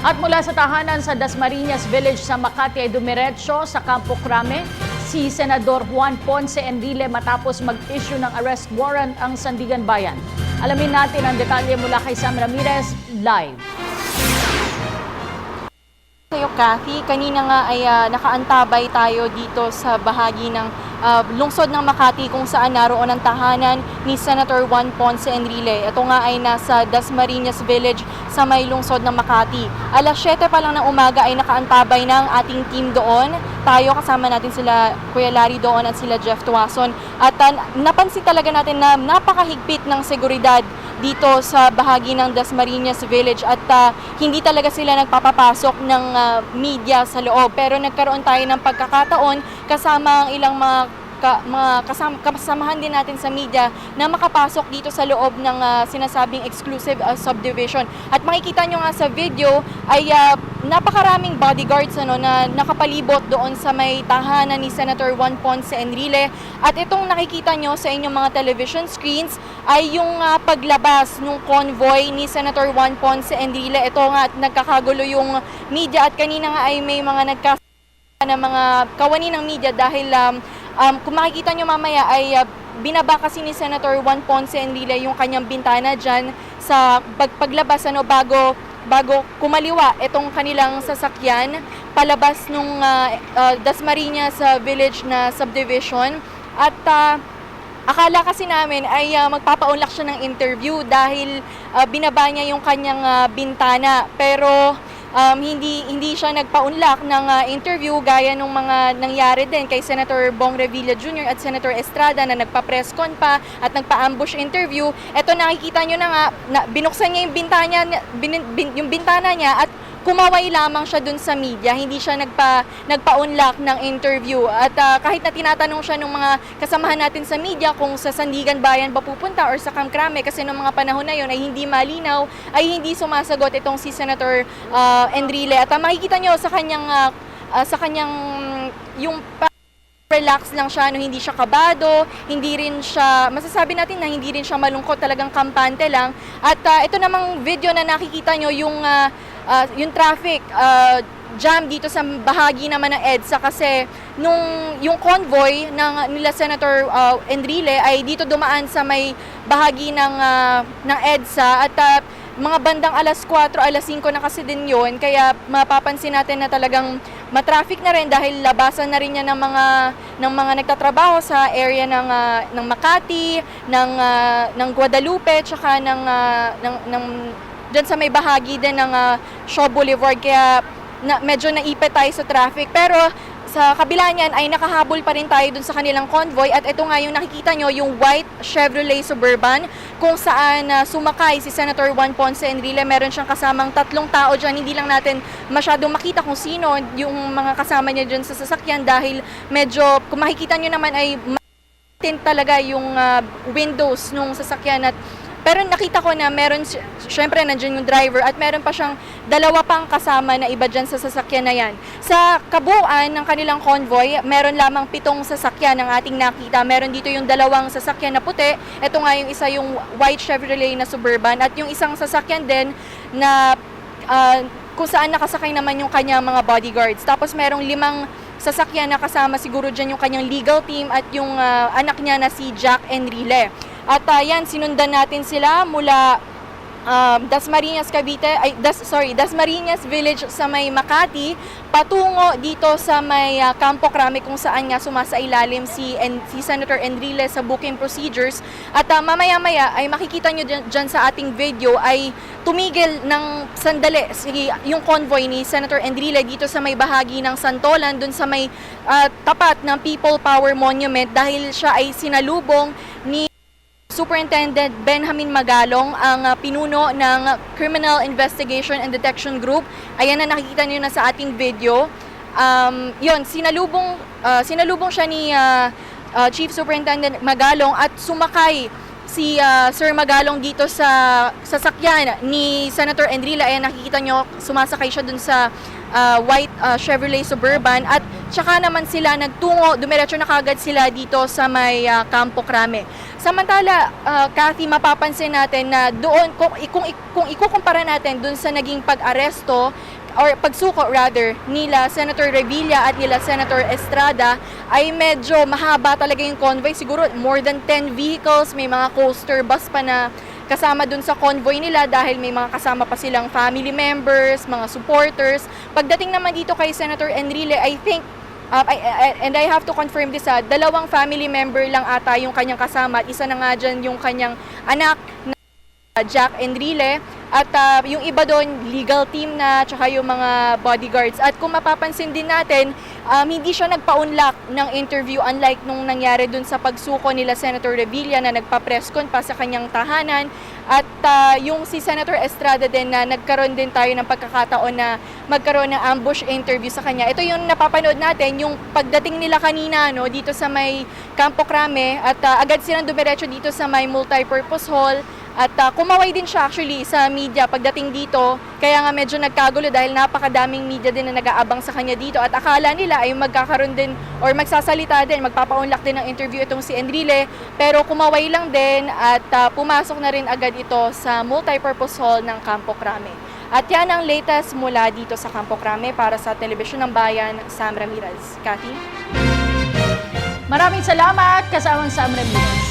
At mula sa tahanan sa Dasmariñas Village sa Makati ay dumiretso sa Campo Crame si Senador Juan Ponce Enrile matapos mag-issue ng arrest warrant ang Sandigan Bayan. Alamin natin ang detalye mula kay Sam Ramirez live. Sa'yo, Kathy, kanina nga ay nakaantabay tayo dito sa bahagi ng lungsod ng Makati kung saan naroon ang tahanan ni Senator Juan Ponce Enrile. Ito nga ay nasa Dasmariñas Village sa may lungsod ng Makati. Alas 7 pa lang ng umaga ay nakaantabay ng ating team doon. Tayo kasama natin sila Kuya Larry doon at sila Jeff Tuason. At napansin talaga natin na napakahigpit ng seguridad dito sa bahagi ng Dasmariñas Village at hindi talaga sila nagpapapasok ng media sa loob. Pero nagkaroon tayo ng pagkakataon kasama ang ilang mga kasamahan din natin sa media na makapasok dito sa loob ng sinasabing exclusive subdivision. At makikita nyo nga sa video ay napakaraming bodyguards na nakapalibot doon sa may tahanan ni Senator Juan Ponce Enrile. At itong nakikita nyo sa inyong mga television screens ay yung paglabas ng convoy ni Senator Juan Ponce Enrile. Ito nga nagkakagulo yung media at kanina nga ay may mga na mga kawani ng media dahil kung makikita nyo mamaya ay binaba kasi ni Senator Juan Ponce Enrile yung kanyang bintana dyan sa paglabas bago kumaliwa itong kanilang sasakyan palabas nung Dasmariñas Village na subdivision. At akala kasi namin ay magpapaunlak siya ng interview dahil binaba niya yung kanyang bintana, pero hindi siya nagpaunlak ng interview gaya nung mga nangyari din kay Senator Bong Revilla Jr. at Senator Estrada na nagpa-press con pa at nagpa-ambush interview. Ito nakikita nyo na nga, binuksan niya yung bintana niya at kumaway lamang siya dun sa media, hindi siya nagpa-unlock ng interview. At kahit na tinatanong siya ng mga kasamahan natin sa media kung sa Sandigan Bayan ba pupunta or sa Camp Crame kasi noong mga panahon na yon ay hindi malinaw, ay hindi sumasagot itong si Senator Enrile. At makikita nyo sa kanyang yung relax lang siya, hindi siya kabado, hindi rin siya, masasabi natin na hindi rin siya malungkot, talagang kampante lang. At ito namang video na nakikita nyo, yung traffic jam dito sa bahagi naman ng EDSA kasi yung convoy nila Senator Enrile ay dito dumaan sa may bahagi ng EDSA at mga bandang alas 4, alas 5 na kasi din yun, kaya mapapansin natin na talagang matraffic na rin dahil labasan na rin yan ng mga nagtatrabaho sa area ng Makati, ng Guadalupe, tsaka dyan sa may bahagi din ng Shaw Boulevard, kaya medyo naipit tayo sa traffic. Pero sa kabila niyan ay nakahabol pa rin tayo dun sa kanilang convoy at ito nga yung nakikita nyo, yung white Chevrolet Suburban kung saan sumakay si Senator Juan Ponce Enrile. Meron siyang kasamang 3 tao dyan, hindi lang natin masyadong makita kung sino yung mga kasama niya dyan sa sasakyan dahil medyo, kung makikita nyo naman ay tint talaga yung windows nung sasakyan. At pero nakita ko na meron, syempre nandiyan yung driver at meron pa siyang 2 pang kasama na iba dyan sa sasakyan na yan. Sa kabuuan ng kanilang convoy, meron lamang 7 sasakyan ang ating nakita. Meron dito yung 2 sasakyan na puti. Ito nga yung isa yung white Chevrolet na Suburban at yung isang sasakyan din na kung saan nakasakay naman yung kanyang mga bodyguards. Tapos merong 5 sasakyan na kasama siguro dyan yung kanyang legal team at yung anak niya na si Jack Enrile. At yan, sinundan natin sila mula Dasmariñas Dasmariñas Village sa may Makati patungo dito sa may Campo Crame kung saan nga sumasailalim si Senator Enrile sa booking procedures. At mamaya-maya ay makikita nyo dyan sa ating video ay tumigil ng sandali yung convoy ni Senator Enrile dito sa may bahagi ng Santolan, dun sa may tapat ng People Power Monument dahil siya ay sinalubong ni Superintendent Benjamin Magalong, ang pinuno ng Criminal Investigation and Detection Group. Ayan na nakikita niyo na sa ating video. Yun, sinalubong siya ni Chief Superintendent Magalong at sumakay si Sir Magalong dito sa sasakyan ni Senator Enrile. Ayan nakikita nyo, sumasakay siya dun sa white Chevrolet Suburban at tsaka naman sila nagtungo, dumiretso na kagad sila dito sa may Campo Crame. Samantala, Kathy, mapapansin natin na doon, kung ikukumpara natin doon sa naging pag-aresto or pagsuko rather nila Senator Revilla at nila Senator Estrada ay medyo mahaba talaga yung convoy, siguro more than 10 vehicles, may mga coaster bus pa na kasama dun sa convoy nila dahil may mga kasama pa silang family members, mga supporters. Pagdating naman dito kay Senator Enrile, I think and I have to confirm this, dalawang family member lang ata yung kanyang kasama at isa na nga dyan yung kanyang anak na Jack Enrile at yung iba doon legal team na tsaka yung mga bodyguards. At kung mapapansin din natin, hindi siya nagpa-unlock ng interview unlike nung nangyari doon sa pagsuko nila Senator Revilla na nagpa-presscon pa sa kanyang tahanan. At yung si Senator Estrada din na nagkaroon din tayo ng pagkakataon na magkaroon ng ambush interview sa kanya. Ito yung napapanood natin, yung pagdating nila kanina dito sa may Campo Crame at agad silang dumiretso dito sa may multipurpose hall. At kumaway din siya actually sa media pagdating dito, kaya nga medyo nagkagulo dahil napakadaming media din na nag-aabang sa kanya dito at akala nila ay magkakaroon din or magsasalita din, magpapa-unlock din ng interview itong si Enrile, pero kumaway lang din at pumasok na rin agad ito sa multipurpose hall ng Campo Crame. At yan ang latest mula dito sa Campo Crame para sa Telebisyon ng Bayan, Sam Ramirez. Kathy? Maraming salamat, kasamang Sam Ramirez.